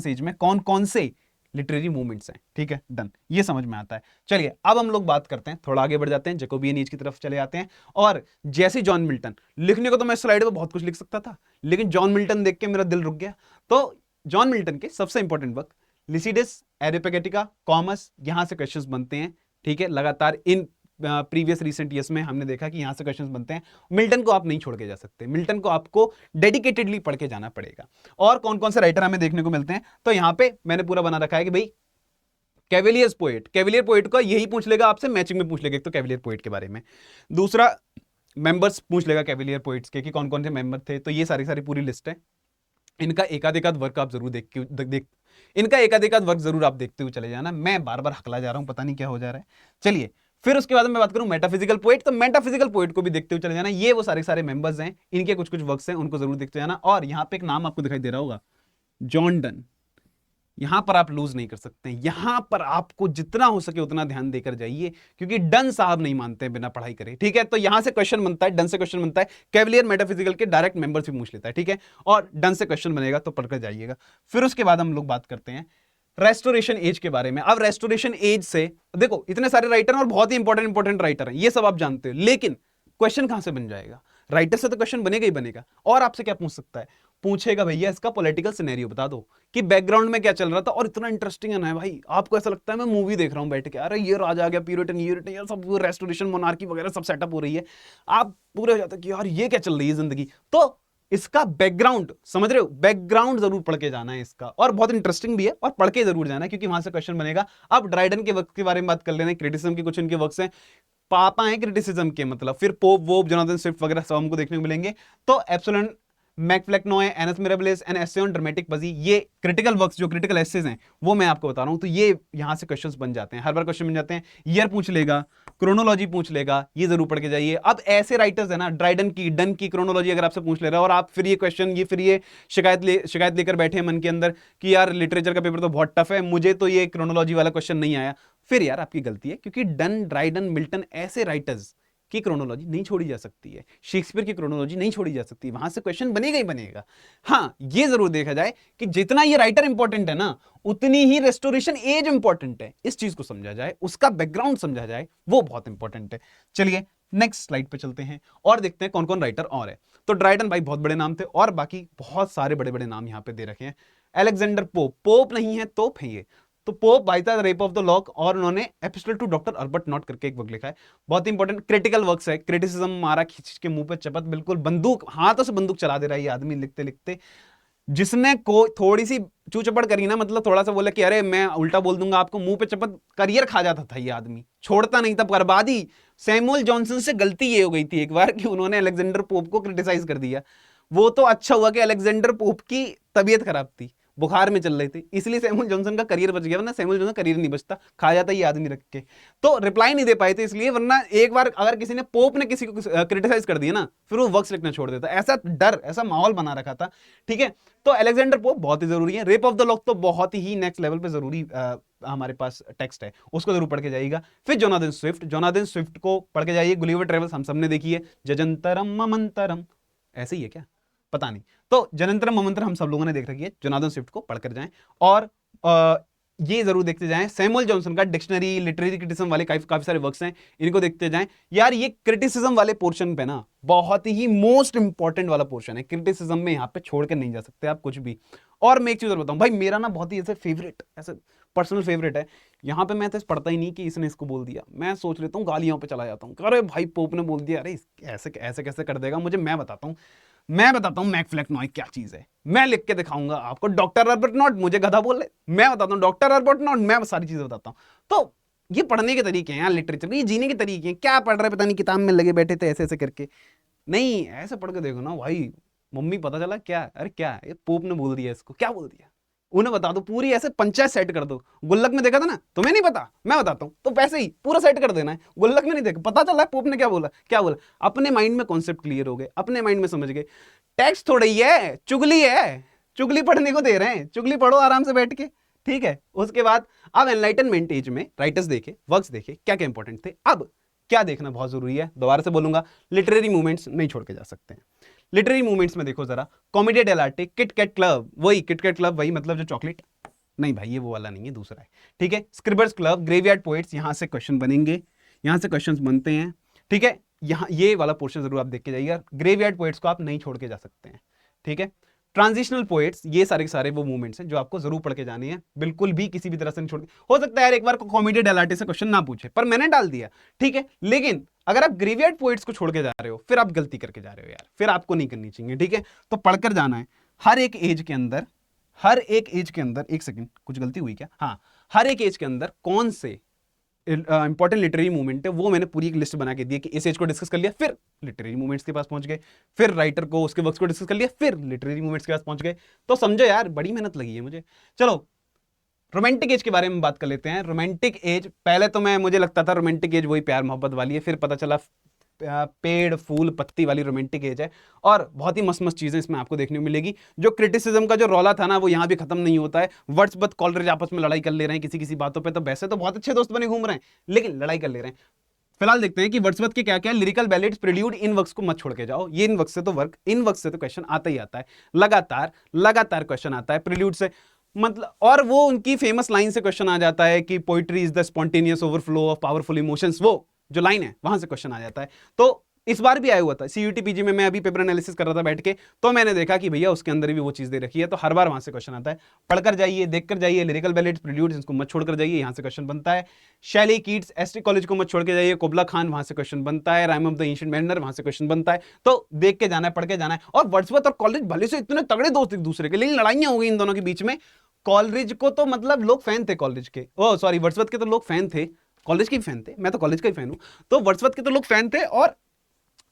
एज में कौन कौन से लिटरेरी मूवमेंट्स हैं, ठीक है, डन, ये समझ में आता है। चलिए अब हम लोग बात करते हैं, थोड़ा आगे बढ़ जाते हैं, जैकोबियन एज की तरफ चले जाते हैं। और जैसे जॉन मिल्टन, लिखने को तो मैं स्लाइड पे बहुत कुछ लिख सकता था, लेकिन जॉन मिल्टन देख के मेरा दिल रुक गया। तो जॉन मिल्टन के सबसे इंपॉर्टेंट वर्क लिसिडस, एरिपेगेटिका, कॉमस, यहां से क्वेश्चंस बनते हैं, ठीक है, लगातार। इन प्रीवियस रिसेंट ईयर्स में हमने देखा कि यहां से क्वेश्चंस बनते हैं। मिल्टन को आप नहीं छोड़ के जा सकते, मिल्टन को आपको डेडिकेटेडली पढ़ के जाना पड़ेगा। और कौन कौन से राइटर हमें देखने को मिलते हैं, तो यहां पे मैंने पूरा बना रखा है कि भाई कैविलियर पोएट का यही पूछ लेगा आपसे, मैचिंग में पूछ लेगा एक तो कैविलियर पोएट के बारे में, दूसरा मेंबर्स पूछ लेगा कैविलियर पोइट्स के कि कौन कौन से मेंबर थे, तो ये सारी सारी पूरी लिस्ट है। इनका एकाधिकाध वर्क आप जरूर इनका एकाधिकाध वर्क जरूर आप देखते हुए चले जाना। मैं बार बार हकला जा रहा हूं, पता नहीं क्या हो जा रहा है। चलिए फिर उसके बाद मैं बात करूं मेटाफिजिकल पोएट, तो मेटाफिजिकल पोएट को भी देखते हुए चले जाना। ये वो सारे सारे मेंबर्स हैं, इनके कुछ कुछ वर्क्स हैं, उनको जरूर देखते जाना। और यहां पे एक नाम आपको दिखाई दे रहा होगा, जॉन डन। यहां पर आप लूज नहीं कर सकते, यहां पर आपको जितना हो सके उतना ध्यान देकर जाइए, क्योंकि डन साहब नहीं मानते बिना पढ़ाई करे, ठीक है। तो यहां से क्वेश्चन बनता है, डन से क्वेश्चन बनता है, कैविलियर मेटाफिजिकल के डायरेक्ट मेंबर्स भी पूछ लेता है, ठीक है। और डन से क्वेश्चन बनेगा तो पढ़कर जाइएगा। फिर उसके बाद हम लोग बात करते हैं रेस्टोरेशन एज के बारे में। अब रेस्टोरेशन एज से देखो इतने सारे राइटर और बहुत ही इंपॉर्टेंट राइटर हैं, ये सब आप जानते हो, लेकिन क्वेश्चन कहां से बन जाएगा? राइटर से तो क्वेश्चन बनेगा ही बनेगा। और आपसे क्या पूछ सकता है? पूछेगा भैया इसका पॉलिटिकल सिनेरियो बता दो कि बैकग्राउंड में क्या चल रहा था। और इतना इंटरेस्टिंग है ना भाई, आपको ऐसा लगता है मैं मूवी देख रहा हूं बैठ के, अरे ये राज आ गया, पीरियड ये सब रेस्टोरेशन मोनार्की वगैरह सब सेटअप हो रही है, आप पूरे हो जाते कि यार ये क्या चल रही है जिंदगी। तो इसका बैकग्राउंड समझ रहे हो, बैकग्राउंड जरूर पढ़ के जाना है इसका, और बहुत इंटरेस्टिंग भी है, और पढ़ के जरूर जाना है क्योंकि वहां से क्वेश्चन बनेगा। अब ड्राइडन के वर्क के बारे में बात कर लेना, क्रिटिसिज्म के कुछ इनके वर्क्स हैं, पापा हैं क्रिटिसिज्म के, मतलब फिर पोप वोप जोनाथन स्विफ्ट वगैरह सब हमको देखने को मिलेंगे। तो Absalom MacFlecknoe, Annus Mirabilis and Essay on Dramatic Poesy, ये क्रिटिकल वर्क्स जो क्रिटिकल एसेज हैं वो मैं आपको बता रहा हूं। तो ये यहां से क्वेश्चंस बन जाते हैं, हर बार क्वेश्चन बन जाते हैं। ईयर पूछ लेगा, क्रोनोलॉजी पूछ लेगा, ये जरूर पढ़ के जाइए। अब ऐसे राइटर्स है ना, ड्राइडन की, डन की क्रोनोलॉजी अगर आपसे पूछ ले रहा है और आप फिर ये क्वेश्चन फिर ये शिकायत लेकर बैठे हैं मन के अंदर कि यार लिटरेचर का पेपर तो बहुत टफ है, मुझे तो ये क्रोनोलॉजी वाला क्वेश्चन नहीं आया, फिर यार आपकी गलती है, क्योंकि डन, ड्राइडन, मिल्टन ऐसे राइटर्स की क्रोनोलॉजी नहीं छोड़ी जा सकती है, शेक्सपियर की क्रोनोलॉजी नहीं छोड़ी जा सकती, वहां से क्वेश्चन बनेगा ही बनेगा। हाँ, ये जरूर देखा जाए कि जितना ये राइटर इंपॉर्टेंट है ना, उतनी ही रेस्टोरेशन एज इंपॉर्टेंट है। इस चीज को समझा जाए, उसका बैकग्राउंड समझा जाए, वो बहुत इंपॉर्टेंट है। चलिए नेक्स्ट स्लाइड पे चलते हैं और देखते हैं कौन कौन राइटर और है। तो ड्राइडन भाई बहुत बड़े नाम थे, और बाकी बहुत सारे बड़े बड़े नाम यहां पे दे रखे हैं। अलेक्जेंडर पोप, पोप नहीं है तोप है ये, तो pope by the rape of the lock, और उन्होंने एपिस्टल टू डॉक्टर अर्बर्ट नॉट करके एक वर्क लिखा है, बहुत इंपॉर्टेंट क्रिटिकल वर्क्स है। क्रिटिसिज्म, मारा खींच के मुंह पे चपत, बिल्कुल बंदूक हाथों से बंदूक चला दे रहा है ये आदमी लिखते लिखते। जिसने को थोड़ी सी चूचपड़ करी ना, मतलब थोड़ा सा बोला कि अरे मैं उल्टा बोल दूंगा आपको, मुंह पे चपत, करियर खा जाता था ये आदमी, छोड़ता नहीं था, बर्बादी। सैमुअल जॉनसन से गलती ये हो गई थी एक बार कि उन्होंने अलेक्जेंडर पोप को क्रिटिसाइज कर दिया। वो तो अच्छा हुआ कि अलेक्जेंडर पोप की तबीयत खराब थी, बुखार में चल रहे थे, इसलिए सैमुअल जॉनसन का करियर बच गया, वरना सैमुअल जॉनसन करियर नहीं बचता, खा जाता ये आदमी रख के। तो रिप्लाई नहीं दे पाए थे इसलिए, वरना एक बार अगर किसी ने, पोप ने किसी को क्रिटिसाइज कर दिया ना, फिर वो वर्क्स लिखना छोड़ देता। ऐसा डर, ऐसा माहौल बना रखा था, ठीक है। तो अलेक्जेंडर पोप बहुत ही जरूरी है। रेप ऑफ द लॉक तो बहुत ही नेक्स्ट लेवल पे जरूरी हमारे पास टेक्स्ट है, उसको जरूर पढ़ के जाइएगा। फिर जोनाथन स्विफ्ट, जोनाथन स्विफ्ट को पढ़ के जाइए। गुलिवर ट्रेवल्स हम सबने देखी है, जजंतरम ममंतरम, ऐसे ही है क्या पता नहीं, तो जनंतरम ममंतरम हम सब लोगों ने देख रखी है। जोनाथन स्विफ्ट को पढ़कर जाएं, और ये जरूर देखते जाएं सैमुअल जॉनसन का डिक्शनरी, लिटरेरी क्रिटिसिज्म वाले काफी सारे वर्क्स हैं, इनको देखते जाएं यार। ये क्रिटिसिज्म वाले पोर्शन पे ना बहुत ही मोस्ट इंपॉर्टेंट वाला पोर्शन है, क्रिटिसिज्म में यहाँ पे छोड़ कर नहीं जा सकते आप कुछ भी। और मैं एक चीज और बताऊं भाई, मेरा ना बहुत ही ऐसे फेवरेट, ऐसे पर्सनल फेवरेट है, यहाँ पे मैं तो पढ़ता ही नहीं कि इसने इसको बोल दिया, मैं सोच लेता हूँ, गालियों पे चला जाता हूँ, अरे भाई पोप ने बोल दिया, अरे ऐसे ऐसे कैसे कर देगा मुझे, मैं बताता हूँ मैकफ्लेक्नोय क्या चीज है, मैं लिख के दिखाऊंगा आपको। डॉक्टर अर्बर्ट नॉट, मुझे गधा बोल रहे, मैं बताता हूँ डॉक्टर अर्बर्ट नॉट, मैं सारी चीजें बताता हूँ। तो ये पढ़ने के तरीके हैं यार, लिटरेचर ये जीने के तरीके हैं। क्या पढ़ रहे पता नहीं, किताब में लगे बैठे थे ऐसे ऐसे करके, नहीं ऐसे पढ़ के देखो ना भाई, मम्मी पता चला क्या, अरे क्या ये पोप ने बोल दिया, इसको क्या बोल दिया, उन्हें बता दो, पूरी ऐसे पंचायत सेट कर दो। गुल्लक में देखा था ना, तुम्हें नहीं पता, मैं बताता हूं, तो वैसे ही पूरा सेट कर देना है। गुल्लक में नहीं देखा, पता चला पोप ने क्या बोला, क्या बोला, अपने माइंड में कॉन्सेप्ट क्लियर हो गए, अपने माइंड में समझ गए। टेक्स्ट थोड़ा ही है, चुगली है, चुगली पढ़ने को दे रहे हैं, चुगली पढ़ो आराम से बैठ के, ठीक है। उसके बाद अब एनलाइटनमेंट एज में राइटर्स देखे, वर्क्स देखे, क्या क्या इंपॉर्टेंट थे। अब क्या देखना बहुत जरूरी है, दोबारा से बोलूंगा, लिटरेरी मूवमेंट्स नहीं छोड़ के जा सकते हैं। लिटरेरी मूवमेंट्स में देखो जरा, कॉमेडिया डेलार्टे, किटकैट क्लब, वही किटकैट क्लब, वही मतलब जो चॉकलेट, नहीं भाई ये वो वाला नहीं है, दूसरा है, ठीक है। स्क्रिबर्स क्लब, ग्रेवयार्ड पोएट्स, यहां से क्वेश्चन बनेंगे, यहां से क्वेश्चंस बनते हैं, ठीक है। यहां ये वाला पोर्शन जरूर आप देख के जाइएगा, ग्रेवयार्ड पोएट्स को आप नहीं छोड़ के जा सकते हैं, ठीक है। ट्रांजिशनल पोएट्स, ये सारे सारे वो मूवमेंट्स हैं जो आपको जरूर पढ़ के जाने हैं, बिल्कुल भी किसी भी तरह से नहीं छोड़ के। हो सकता है यार एक बार को कॉमेडी डेलार्टे से क्वेश्चन ना पूछे, पर मैंने डाल दिया, ठीक है। लेकिन अगर आप ग्रेवयार्ड पोएट्स को छोड़ के जा रहे हो, फिर आप गलती करके जा रहे हो यार, फिर आपको नहीं करनी चाहिए, ठीक है। तो पढ़कर जाना है हर एक एज के अंदर, हर एक एज के अंदर, एक सेकंड कुछ गलती हुई क्या, हाँ, हर एक एज के अंदर कौन से इंपॉर्टेंट लिटरेरी मूवमेंट है वो मैंने पूरी एक लिस्ट बना के दी है कि इस एज को डिस्कस कर लिया, फिर लिटरेरी मूवमेंट्स के पास पहुंच गए, फिर राइटर को उसके वर्क्स को डिस्कस कर लिया, फिर लिटरेरी मूवमेंट्स के पास पहुंच गए। तो समझो यार बड़ी मेहनत लगी है मुझे। चलो रोमांटिक एज के बारे में बात कर लेते हैं। रोमांटिक एज, पहले तो मुझे लगता था रोमांटिक एज वही प्यार मोहब्बत वाली है, फिर पता चला पेड़ फूल पत्ती वाली रोमांटिक एज है, और बहुत ही मस्त मस्त चीजें इसमें आपको देखने को मिलेगी। जो क्रिटिसिज्म का जो रौला था ना वो यहाँ भी खत्म नहीं होता है। वर्ड्सवर्थ कॉलरिज आपस में लड़ाई कर ले रहे हैं किसी किसी बातों पे, तो वैसे तो बहुत अच्छे दोस्त बने घूम रहे हैं लेकिन लड़ाई कर ले रहे हैं। फिलहाल देखते हैं कि वर्ड्सवर्थ के क्या क्या लिरिकल बैलेड्स प्रिल्यूड, इन वर्क्स को मत छोड़ के जाओ, ये इन वर्क्स से तो वर्क, इन वर्क्स से तो क्वेश्चन आता ही आता है, लगातार लगातार क्वेश्चन आता है प्रिल्यूड से, मतलब। और वो उनकी फेमस लाइन से क्वेश्चन आ जाता है कि poetry is the spontaneous overflow of powerful emotions, वो जो लाइन है वहां से क्वेश्चन आ जाता है। तो इस बार भी आया हुआ था CUT-PG में, मैं अभी पेपर एनालिसिस कर रहा था बैठ के, तो मैंने देखा कि भैया उसके अंदर भी वो चीज दे रखी है, तो हर बार वहां से क्वेश्चन आता है। पढ़कर जाइए, देखकर जाइए, लिरिकल बैलेड्स प्रिल्यूड्स इनको मत छोड़कर जाइए, यहां से क्वेश्चन बनता है। शैली कीट्स एसटी कॉलेज को मत छोड़ के जाइए, कुबला खान वहां से क्वेश्चन बनता है, rhyme of the ancient manner वहां से क्वेश्चन बनता है, तो देख के जाना है, पढ़ के जाना है। और वर्ड्सवर्थ और कॉलेज भले से इतने तगड़े दोस्त एक दूसरे के, लेकिन लड़ाइयां हो गई इन दोनों के बीच में। कॉलेज को तो मतलब लोग फैन थे कॉलेज के, ओ सॉरी वर्ड्सवर्थ के तो लोग फैन थे, कॉलेज के भी फैन थे, मैं तो कॉलेज का ही फैन हूं, तो वर्ड्सवर्थ के तो लोग फैन थे और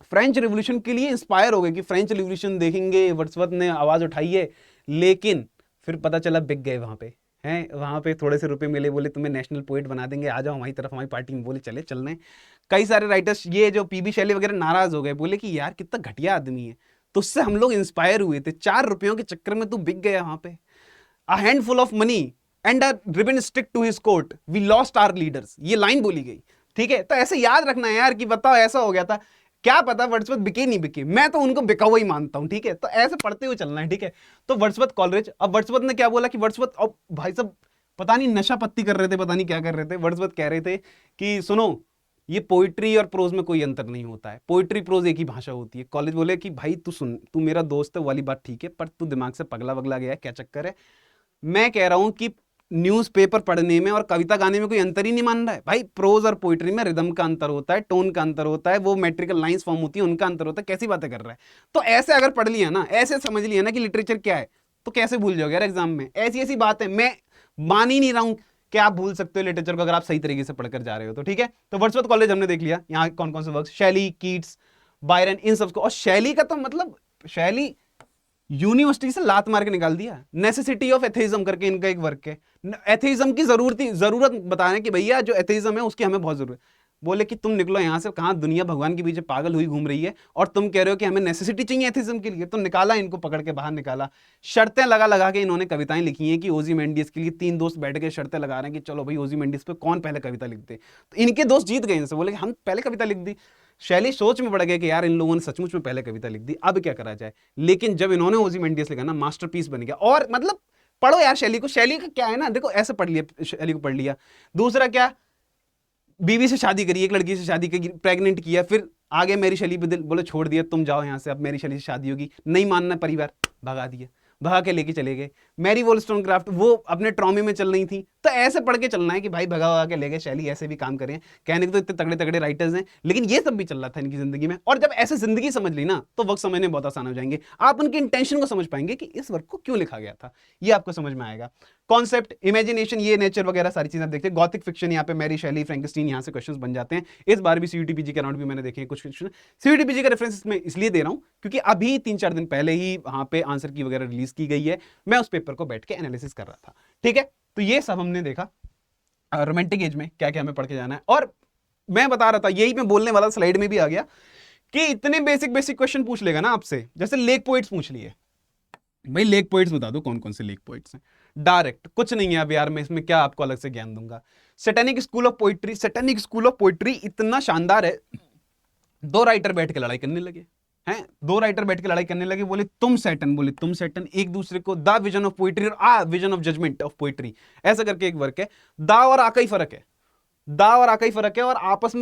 फ्रेंच रिवॉल्यूशन के लिए इंस्पायर हो गए कि फ्रेंच रिवॉल्यूशन देखेंगे, वर्ड्सवर्थ ने आवाज उठाई है। लेकिन फिर पता चला बिक गए वहां पे हैं, वहां पे थोड़े से रुपए मिले, बोले तुम्हें नेशनल पोएट बना देंगे, आ जाओ हमारी तरफ, हमारी पार्टी में, बोले चले चलने। कई सारे राइटर्स ये जो PB शैली वगैरह नाराज हो गए, बोले कि यार कितना घटिया आदमी है, तो उससे हम लोग इंस्पायर हुए थे, 4 रुपयों के चक्कर में तू बिक गया वहां पे। A handful of money and a ribbon stick to his coat, we lost our leaders, ये लाइन बोली गई, ठीक है। तो ऐसे याद रखना है यार कि बताओ ऐसा हो गया था, क्या पता वर्ड्सवर्थ बिके नहीं बिके, मैं तो उनको बिका हुआ ही मानता हूं, ठीक है। तो ऐसे पढ़ते हुए चलना है, ठीक है। तो वर्ड्सवर्थ कॉलेज, अब वर्ड्सवर्थ ने क्या बोला कि वर्ड्सवर्थ, अब भाई साहब पता नहीं नशा पत्ती कर रहे थे, पता नहीं क्या कर रहे थे, वर्ड्सवर्थ कह रहे थे कि सुनो ये पोइट्री और प्रोज में कोई अंतर नहीं होता है, पोइट्री प्रोज एक ही भाषा होती है। कॉलेज बोले कि भाई तू सुन, तू मेरा दोस्त है वाली बात ठीक है, पर तू दिमाग से पगला वगला गया है, क्या चक्कर है। मैं कह रहा हूं कि न्यूज़पेपर पढ़ने में और कविता गाने में कोई अंतर ही नहीं मान रहा है भाई। प्रोज और पोइट्री में रिदम का अंतर होता है, टोन का अंतर होता है, वो मेट्रिकल लाइंस फॉर्म होती है उनका अंतर होता है, कैसी बातें कर रहा है। तो ऐसे अगर पढ़ लिया ना, ऐसे समझ लिया ना कि लिटरेचर क्या है, तो कैसे भूल जाओगे यार एग्जाम में। ऐसी ऐसी बात है, मैं मान ही नहीं रहा हूं कि आप भूल सकते हो लिटरेचर को अगर आप सही तरीके से पढ़कर जा रहे हो तो, ठीक है। तो वर्ड्सवर्थ कॉलेज हमने देख लिया, यहाँ कौन कौन से वर्क, शैली, कीट्स, बायरन, इन सबको। और शैली का तो मतलब शैली यूनिवर्सिटी से लात मार के निकाल दिया। नेसेसिटी ऑफ एथेइज्म करके इनका एक वर्क है, एथेइज्म की जरूरत बताने कि भैया जो एथेइज्म है उसकी हमें बहुत जरूरत है। बोले कि तुम निकलो यहां से, कहां दुनिया भगवान के पीछे पागल हुई घूम रही है और तुम कह रहे हो कि हमें नेसेसिटी चाहिए एथेइज्म के लिए। तो निकाला इनको, पकड़ के बाहर निकाला। शर्तें लगा लगा के इन्होंने कविताएं लिखी हैं कि ओजीमेंडिस के लिए 3 दोस्त बैठ के शर्तें लगा रहे हैं कि चलो भाई ओजीमेंडिस पे कौन पहले कविता लिख दे। तो इनके दोस्त जीत गए इनसे, बोले कि हम पहले कविता लिख दी। शैली सोच में पड़ गए कि यार इन लोगों ने सचमुच में पहले कविता लिख दी, अब क्या करा जाए। लेकिन जब इन्होंने ओजीमेंडिस लिखा ना, मास्टरपीस बन गया। और मतलब पढ़ो यार शैली को, शैली का क्या है ना, देखो ऐसे पढ़ लिया, शैली को पढ़ लिया। दूसरा क्या, बीवी से शादी करी, एक लड़की से शादी करी, प्रेग्नेंट किया, फिर आगे मेरी शैली पे दिल, बोले छोड़ दिया, तुम जाओ यहाँ से, अब मेरी शैली से शादी होगी, नहीं मानना परिवार, भगा दिया, भगा के लेके चले गए। मैरी वोllस्टोनक्राफ्ट वो अपने ट्रॉमे में चल रही थी। तो ऐसे पढ़ के चलना है कि भाई भगा भगा के ले गए, शैली ऐसे भी काम करें। कहने को तो इतने तगड़े तगड़े राइटर्स हैं, लेकिन ये सब भी चल रहा था इनकी जिंदगी में। और जब ऐसे जिंदगी समझ ली ना, तो वक्त समझने बहुत आसान हो जाएंगे। आप उनके इंटेंशन को समझ पाएंगे कि इस वर्क को क्यों लिखा गया था, ये आपको समझ में आएगा। कॉन्सेप्ट, इमेजिनेशन, ये नेचर वगैरह सारी चीजें आप देखते हैं। गॉथिक फिक्शन, यहाँ पे मैरी शैली, फ्रैंकेनस्टाइन, यहाँ से क्वेश्चंस बन जाते हैं। इस बार भी CUT-PG के राउंड भी मैंने देखे हैं कुछ क्वेश्चन। CUT-PG का रेफरेंस में इसलिए दे रहा हूं क्योंकि अभी 3-4 दिन पहले ही वहां पे आंसर की वगैरह रिलीज की गई है, मैं उस पेपर को बैठ के एनालिसिस कर रहा था, ठीक है। तो ये सब हमने देखा रोमांटिक एज में क्या क्या हमें पढ़ के जाना है। और मैं बता रहा था, यही मैं बोलने वाला, स्लाइड में भी आ गया कि इतने बेसिक बेसिक क्वेश्चन पूछ लेगा ना आपसे, जैसे लेक पोइट्स पूछ लिए, भाई लेक पोइट्स बता दो कौन कौन से लेक पोइट्स हैं, डायरेक्ट, कुछ नहीं है अब यार, मैं इसमें क्या आपको अलग से ज्ञान दूंगा। Satanic school of poetry, satanic school of poetry इतना शानदार है, 2 राइटर बैठ के लड़ाई करने लगे हैं, 2 राइटर बैठ के लड़ाई करने लगे, बोले तुम सैटन, बोले तुम सैटन, एक दूसरे को द विजन ऑफ पोइट्री और a vision of judgement of poetry, ऐसा करके एक वर्क है। दा और आ का ही फर्क है, दा और आ का ही फर्क है, और आपस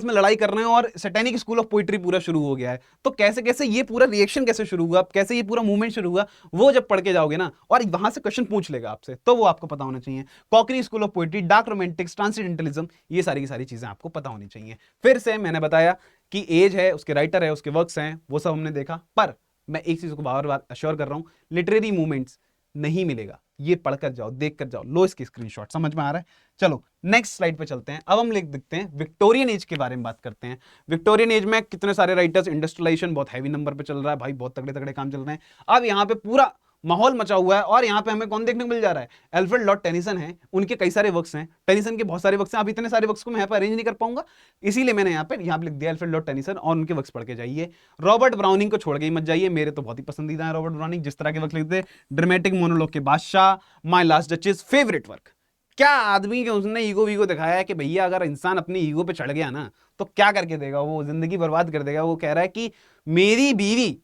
में लड़ाई कर रहे हैं, और सैटेनिक स्कूल ऑफ पोइट्री पूरा शुरू हो गया है। तो कैसे कैसे ये पूरा रिएक्शन कैसे शुरू हुआ, कैसे ये पूरा मूवमेंट शुरू हुआ, वो जब पढ़ के जाओगे ना, और वहां से क्वेश्चन पूछ लेगा आपसे, तो वो आपको पता होना चाहिए। Crockery school of poetry, dark Romantics, transcendentalism, ये सारी की सारी चीजें आपको पता होनी चाहिए। फिर से मैंने बताया कि एज है, उसके राइटर है, उसके वर्क्स हैं, वो सब हमने देखा। पर मैं एक चीज को बार बार अश्योर कर रहा हूं, लिटरेरी मूवमेंट्स नहीं मिलेगा, ये पढ़कर जाओ, देख कर जाओ, लो इसकी स्क्रीनशॉट। समझ में आ रहा है? चलो नेक्स्ट स्लाइड पे चलते हैं। अब हम लिख देखते हैं विक्टोरियन एज के बारे में बात करते हैं। विक्टोरियन एज में कितने सारे राइटर्स, इंडस्ट्रियलाइजेशन बहुत हैवी नंबर पे चल रहा है भाई, बहुत तगड़े तगड़े काम चल रहे हैं। अब यहाँ पे पूरा माहौल मचा हुआ है और यहाँ पे हमें कौन देखने को मिल जा रहा है? अल्फ्रेड लॉर्ड टेनिसन है, उनके कई सारे वर्क्स हैं, टेनिसन के बहुत सारे वर्क्स हैं। अब इतने सारे वर्क्स को मैं यहाँ पे अरेंज नहीं कर पाऊंगा, इसीलिए मैंने यहाँ पे लिख दिया अल्फ्रेड लॉर्ड टेनिसन और उनके वर्क्स पढ़ के जाइए। रॉबर्ट ब्राउनिंग को छोड़ के ही मत जाइए, मेरे तो बहुत ही पसंदीदा है रॉबर्ट ब्राउनिंग, जिस तरह के वर्क लिखते हैं। ड्रामेटिक मोनोलॉग के बादशाह, my last duchess, favourite work. क्या आदमी के उसने ईगो वीगो दिखाया है कि भैया अगर इंसान अपनी ईगो पे चढ़ गया ना तो क्या करके देगा, वो जिंदगी बर्बाद कर देगा। वो कह रहा है कि मेरी बीवी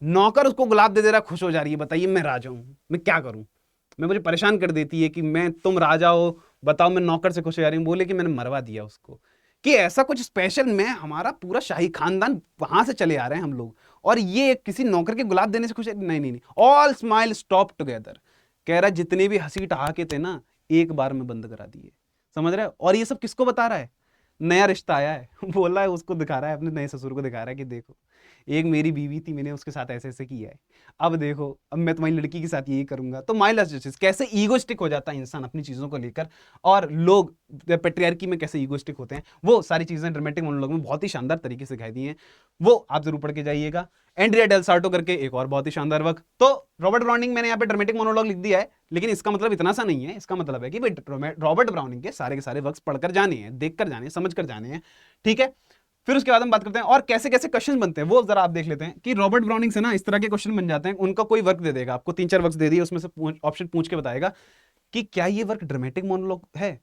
नौकर उसको गुलाब दे दे रहा, खुश हो जा रही है, बताइए मैं राजा हूं, मैं क्या करूं, मैं मुझे परेशान कर देती है कि मैं तुम राजा हो, बताओ मैं नौकर से खुश हो जा रही हूं। बोले कि मैंने मरवा दिया उसको, कि ऐसा कुछ स्पेशल में हमारा पूरा शाही खानदान वहां से चले आ रहे हैं हम लोग, और ये किसी नौकर के गुलाब देने से खुश है? नहीं नहीं नहीं, ऑल स्माइल स्टॉप टुगेदर। कह रहा है जितने भी हंसी ठहाके थे ना एक बार में बंद करा दिए। समझ रहे हो? और ये सब किसको बता रहा है? नया रिश्ता आया है बोल रहा है, उसको दिखा रहा है, अपने नए ससुर को दिखा रहा है कि देखो एक मेरी बीवी थी, मैंने उसके साथ ऐसे ऐसे किया है, अब देखो अब मैं तुम्हारी लड़की के साथ यही करूंगा। तो माय लास्ट जस्टिस, कैसे ईगोस्टिक हो जाता है इंसान अपनी चीजों को लेकर, और लोग पेट्रियार्की में कैसे ईगोस्टिक होते हैं, वो सारी चीजें ड्रामेटिक मोनोलॉग में बहुत ही शानदार तरीके से दिखाई दी हैं, वो आप जरूर पढ़ के जाइएगा। एंड्रिया डेल सार्टो करके एक और बहुत ही शानदार वर्क। तो रॉबर्ट ब्राउनिंग मैंने यहाँ पे ड्रामेटिक मोनोलॉग लिख दिया है, लेकिन इसका मतलब इतना सा नहीं है। इसका मतलब है कि भाई रॉबर्ट ब्राउनिंग के सारे वर्क्स पढ़कर जाने हैं, देखकर जाने हैं, समझ कर जाने हैं, ठीक है। फिर उसके बाद हम बात करते हैं और कैसे कैसे क्वेश्चन बनते हैं, वो जरा आप देख लेते हैं कि रॉबर्ट ब्राउनिंग से ना इस तरह के क्वेश्चन बन जाते हैं। उनका कोई वर्क दे देगा आपको, 3-4 वर्क्स दे दिए, उसमें से ऑप्शन पूछ के बताएगा कि क्या ये वर्क ड्रामेटिक मोनोलॉग है।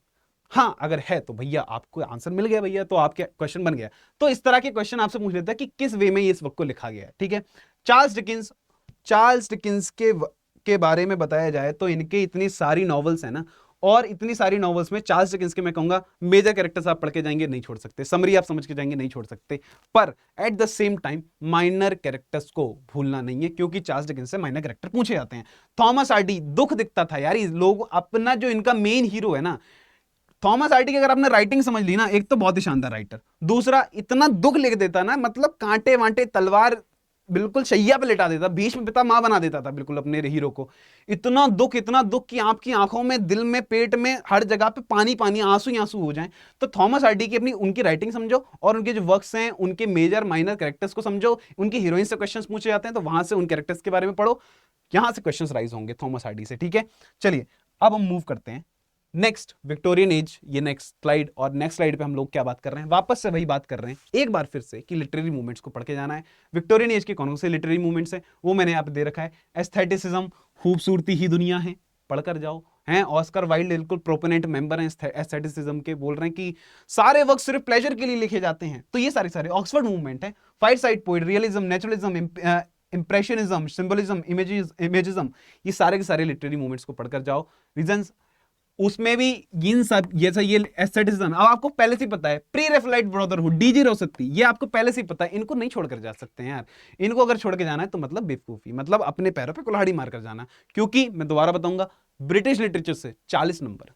हाँ अगर है तो भैया आपको आंसर मिल गया भैया, तो आपके क्वेश्चन बन गया। तो इस तरह के क्वेश्चन आपसे पूछ लेता है कि किस वे में इस वर्क को लिखा गया है, ठीक है। चार्ल्स डिकिंस के बारे में बताया जाए तो इनके इतनी सारी नॉवेल्स हैं ना, और इतनी सारी नॉवेल्स में चार्ल्स डिकिंस के मैं कहूंगा मेजर कैरेक्टर्स आप पढ़ के जाएंगे नहीं छोड़ सकते, समरी आप समझ के जाएंगे नहीं छोड़ सकते, पर at the same time minor characters को भूलना नहीं है, क्योंकि चार्ल्स डिकिंस से माइनर कैरेक्टर पूछे जाते हैं। थॉमस आर्डी, दुख दिखता था यार, लोग अपना जो इनका मेन हीरो है ना थॉमस आर्डी की, अगर आपने राइटिंग समझ ली ना, एक तो बहुत ही शानदार राइटर, दूसरा इतना दुख लिख देता ना, मतलब कांटे वांटे तलवार बिल्कुल शैया पे लेटा देता, भीष्म पितामह बना देता था बिल्कुल अपने हीरो को। इतना दुख कि आपकी आंखों में, दिल में, पेट में, हर जगह पे पानी पानी, आंसू ही आंसू हो जाएं। तो थॉमस आर्डी की अपनी उनकी राइटिंग समझो, और उनके जो वर्क्स हैं उनके मेजर माइनर कैरेक्टर्स को समझो, उनकी हीरोइन से क्वेश्चंस पूछे जाते हैं तो वहां से उन कैरेक्टर्स के बारे में पढ़ो, यहां से क्वेश्चंस राइज होंगे थॉमस आर्डी से, ठीक है। चलिए अब हम मूव करते हैं नेक्स्ट, विक्टोरियन एज, ये नेक्स्ट स्लाइड। और नेक्स्ट स्लाइड पे हम लोग क्या बात कर रहे हैं, वापस से वही बात कर रहे हैं एक बार फिर से कि लिटरेरी मूवमेंट्स को पढ़ के जाना है। विक्टोरियन एज के कौन से लिटरेरी मूवमेंट्स हैं वो मैंने यहाँ पे दे रखा है। एस्थेटिसिज्म, खूबसूरती ही दुनिया है, पढ़कर जाओ हैं। ऑस्कर वाइल्ड बिल्कुल प्रोपोनेंट मेंबर हैं एस्थेटिसिज्म के, बोल रहे हैं कि सारे वर्क सिर्फ प्लेजर के लिए लिखे जाते हैं। तो ये सारे ऑक्सफोर्ड मूवमेंट है, five side poetry, realism, naturalism, इंप्रेशनिज्म, symbolism, imagism, ये सारे के सारे लिटरेरी मूवमेंट्स को पढ़कर जाओ। रीजंस उसमें भी इन सब जैसा ये एस्थेटिसिज्म, अब आपको पहले से पता है, प्री रेफलाइट ब्रदरहुड, डीजी रोसत्ती, ये आपको पहले से पता है, इनको नहीं छोड़कर जा सकते हैं यार। इनको अगर छोड़ के जाना है तो मतलब बेवकूफी, मतलब अपने पैरों पे कुल्हाड़ी मारकर जाना। क्योंकि मैं दोबारा बताऊंगा, ब्रिटिश लिटरेचर से 40 नंबर,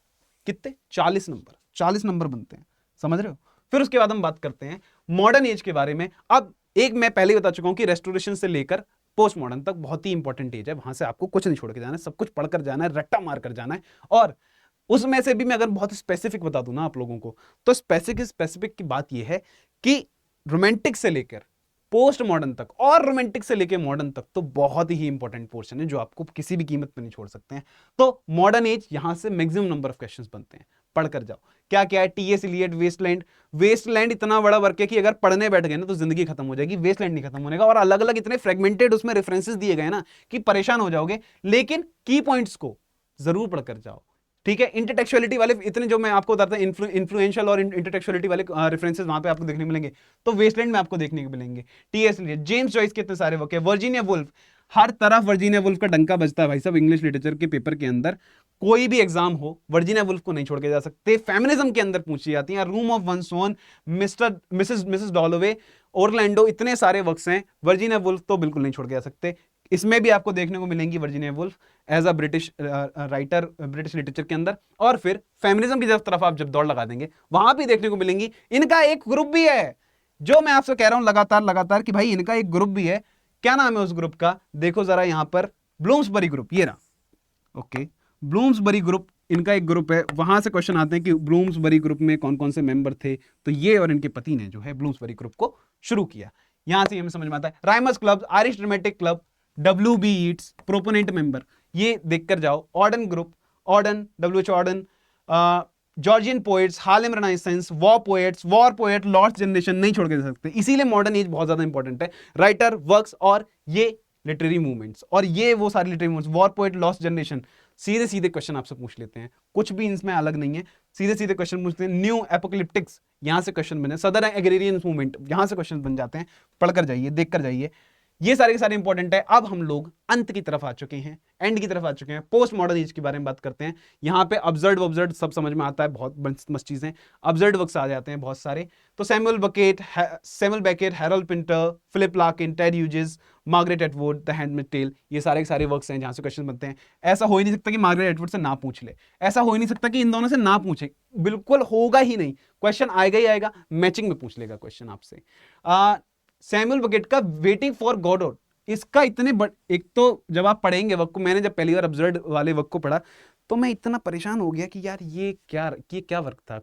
कितने 40 नंबर बनते हैं, समझ रहे हो। फिर उसके बाद हम बात करते हैं मॉडर्न एज के बारे में। अब एक मैं पहले बता चुका हूं कि रेस्टोरेशन से लेकर पोस्ट मॉडर्न तक बहुत ही इंपॉर्टेंट एज है, वहां से आपको कुछ नहीं छोड़ के जाना है, सब कुछ पढ़कर जाना है, रट्टा मारकर जाना है। और उसमें से भी मैं अगर बहुत स्पेसिफिक बता दूं ना आप लोगों को, तो स्पेसिफिक की बात यह है कि रोमांटिक से लेकर पोस्ट मॉडर्न तक और रोमांटिक से लेकर मॉडर्न तक तो बहुत ही इंपॉर्टेंट पोर्शन है जो आपको किसी भी कीमत पर नहीं छोड़ सकते हैं। तो मॉडर्न एज, यहां से मैक्सिमम नंबर ऑफ क्वेश्चंस बनते हैं, पढ़कर जाओ। क्या क्या है, टीएस इलियट, वेस्टलैंड इतना बड़ा वर्क है कि अगर पढ़ने बैठ गए ना तो जिंदगी खत्म हो जाएगी, वेस्टलैंड नहीं खत्म होने का। और अलग अलग इतने फ्रेगमेंटेड उसमें रेफरेंसेस दिए गए ना कि परेशान हो जाओगे, लेकिन की पॉइंट्स को जरूर पढ़कर जाओ, ठीक है। इंटरटेक्चुअलिटी वाले इतने जो मैं आपको बताता हूं, इन्फ्लुएंशियल और इंटरटेक्चुअलिटी वाले रेफरेंसेस वहां पे आपको देखने मिलेंगे, तो वेस्टलैंड में आपको देखने को मिलेंगे। टीएस इलियट, जेम्स जॉयस के इतने सारे वर्क है, वर्जीनिया वुल्फ, हर तरफ वर्जीनिया वुल्फ का डंका बजता है भाई साहब। इंग्लिश लिटरेचर के पेपर के अंदर कोई भी एग्जाम हो, वर्जीनिया वुल्फ को नहीं छोड़ के जा सकते। फेमिनिज्म के अंदर पूछी जाती है, Room of One's Own, Mrs Dalloway, Orlando, इतने सारे वर्क्स हैं। वर्जीनिया वुल्फ तो बिल्कुल नहीं छोड़ के जा सकते। इसमें भी आपको देखने को मिलेंगी Virginia Woolf as a British writer British literature के अंदर। और फिर फेमिनिज्म की तरफ आप जब दौड़ लगा देंगे वहां भी देखने को मिलेंगी। इनका एक ग्रुप भी है जो मैं आपसे कह रहा हूं लगातार कि भाई इनका एक ग्रुप भी है। क्या नाम है उस ग्रुप का, देखो जरा यहां पर, ब्लूम्सबरी ग्रुप, ये रहा, ओके, ब्लूम्सबरी ग्रुप इनका एक ग्रुप है, वहां से क्वेश्चन आते हैं कि ब्लूम्सबरी ग्रुप में कौन कौन से मेंबर थे, तो ये और इनके पति ने जो है ब्लूम्सबरी ग्रुप को शुरू किया। यहां से हमें समझ में आता है। Rhymers Club, Irish dramatic club, WB Yeats, proponent member, ये देखकर जाओ। Auden group, Auden, WH Auden, Georgian poets, Harlem Renaissance, war poet, lost generation, नहीं छोड़ के दे सकते, इसीलिए मॉडर्न एज बहुत ज्यादा इंपॉर्टेंट है। राइटर, वर्क्स और ये लिटरेरी मूवमेंट्स, और ये वो सारे literary movements, war poet, lost generation, सीधे सीधे क्वेश्चन आपसे पूछ लेते हैं, कुछ भी इसमें अलग नहीं है, सीधे सीधे क्वेश्चन पूछते हैं। न्यू एपोकलिप्टिक्स, यहां से क्वेश्चन बने। सदर एग्रेरियन मूवमेंट, यहां से क्वेश्चन बन जाते हैं, पढ़कर जाइए, देखकर जाइए, ये सारे के सारे इंपॉर्टेंट है। अब हम लोग अंत की तरफ आ चुके हैं, एंड की तरफ आ चुके हैं, पोस्ट मॉडर्न एज के बारे में बात करते हैं। यहां पे ऑब्जर्व सब समझ में आता है, बहुत मस्त चीजें, ऑब्जर्व वर्क्स आ जाते हैं बहुत सारे। तो Samuel Beckett, Harold Pinter, Philip Larkin, Ted Hughes, Margaret Atwood, the handmaid tale, ये सारे के सारे वर्क्स हैं जहां से क्वेश्चन बनते हैं। ऐसा हो ही नहीं सकता कि मार्गरेट एटवुड से ना पूछ ले, ऐसा हो ही नहीं सकता कि इन दोनों से ना पूछे, बिल्कुल होगा ही नहीं, क्वेश्चन आएगा ही आएगा, मैचिंग में पूछ लेगा क्वेश्चन आपसे। सैमुअल बेकेट का वेटिंग फॉर गॉडोट, इसका इतने एक तो जब आप पढ़ेंगे वक्त को, मैंने जब पहली बार ऑब्जर्व वाले वक्त को पढ़ा तो मैं इतना परेशान हो गया कि यार ये क्या वर्क था,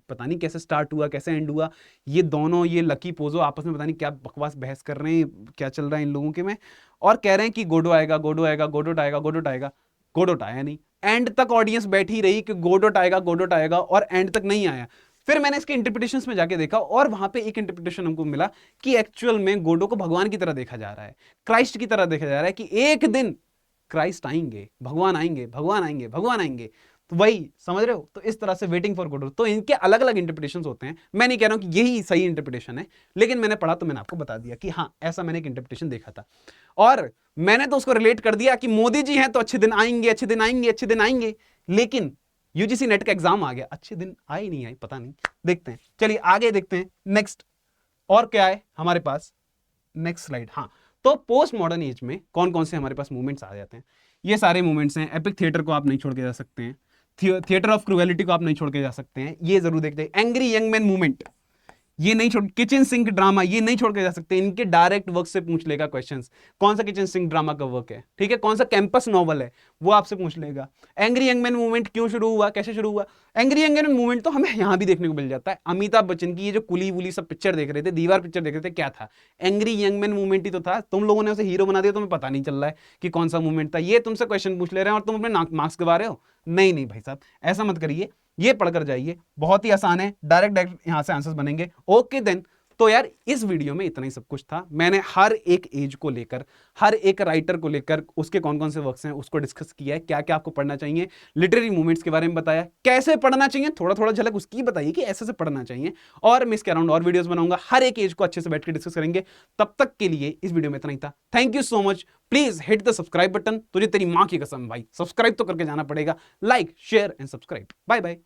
पता नहीं कैसे स्टार्ट हुआ, कैसे एंड हुआ, ये दोनों, ये लकी पोजो आपस में पता नहीं क्या बकवास बहस कर रहे हैं, क्या चल रहा है इन लोगों के में, और कह रहे हैं कि गोडो आएगा, गोडोट आएगा, गोडोट आया नहीं। एंड तक ऑडियंस बैठी रही कि गोडोट आएगा, और एंड तक नहीं आया। फिर मैंने इसके इंटरप्रिटेशंस में जाके देखा, और वहां पे एक इंटरप्रिटेशन हमको मिला कि एक्चुअल में गोडो को भगवान की तरह देखा जा रहा है, क्राइस्ट की तरह देखा जा रहा है, कि एक दिन क्राइस्ट आएंगे, भगवान आएंगे। तो वही समझ रहे हो, तो इस तरह से वेटिंग फॉर गोडो, तो इनके अलग अलग इंटरप्रिटेशंस होते हैं। मैं नहीं कह रहा हूं कि यही सही इंटरप्रिटेशन है, लेकिन मैंने पढ़ा तो मैंने आपको बता दिया कि हाँ, ऐसा मैंने एक इंटरप्रिटेशन देखा था, और मैंने तो उसको रिलेट कर दिया कि मोदी जी हैं तो अच्छे दिन आएंगे, लेकिन यूजीसी नेट का एग्जाम आ गया, अच्छे दिन आए नहीं आए पता नहीं, देखते हैं। चलिए आगे देखते हैं, नेक्स्ट और क्या है हमारे पास, नेक्स्ट स्लाइड। हाँ, तो पोस्ट मॉडर्न एज में कौन कौन से हमारे पास मूवमेंट्स आ जाते हैं, ये सारे मूवमेंट्स हैं। एपिक थिएटर को आप नहीं छोड़ के जा सकते हैं, थिएटर ऑफ क्रूएलिटी को आप नहीं छोड़ के जा सकते हैं, ये जरूर देखते हैं। एंग्री यंग मैन मूवमेंट, ये नहीं छोड़, किचन सिंक ड्रामा, ये नहीं छोड़ के जा सकते, इनके डायरेक्ट वर्क से पूछ लेगा क्वेश्चंस, कौन सा किचन सिंक ड्रामा का वर्क है, ठीक है, कौन सा कैंपस नॉवल है, वो आपसे पूछ लेगा। एंग्री यंग मैन मूवमेंट क्यों शुरू हुआ, कैसे शुरू हुआ, एंग्री यंग मैन मूवमेंट तो हमें यहां भी देखने को मिल जाता है। अमिताभ बच्चन की ये जो कुली वुली सब पिक्चर देख रहे थे, दीवार पिक्चर देख रहे थे, क्या था, एंग्री यंग मैन मूवमेंट ही तो था। तुम लोगों ने उसे हीरो बना दिया, तुम्हें पता नहीं चल रहा है कि कौन सा मूवमेंट था, ये तुमसे क्वेश्चन पूछ ले रहे हैं और तुम अपने मार्क्स गवा रहे हो। नहीं भाई साहब, ऐसा मत करिए, ये पढ़कर जाइए, बहुत ही आसान है, डायरेक्ट यहां से आंसर्स बनेंगे। ओके देन, तो यार इस वीडियो में इतना ही सब कुछ था। मैंने हर एक एज को लेकर, हर एक राइटर को लेकर, उसके कौन कौन से वर्क्स हैं उसको डिस्कस किया है, क्या क्या आपको पढ़ना चाहिए, लिटरेरी मूवमेंट्स के बारे में बताया, कैसे पढ़ना चाहिए, थोड़ा थोड़ा झलक उसकी बताइए कि ऐसे से पढ़ना चाहिए, और मैं इसके अराउंड और वीडियोस बनाऊंगा, हर एक एज को अच्छे से बैठ के डिस्कस करेंगे। तब तक के लिए इस वीडियो में इतना ही था। Thank you so much. Please hit the subscribe button, तुझे तेरी मां की कसम भाई, सब्सक्राइब तो करके जाना पड़ेगा। Like, share and subscribe. Bye bye.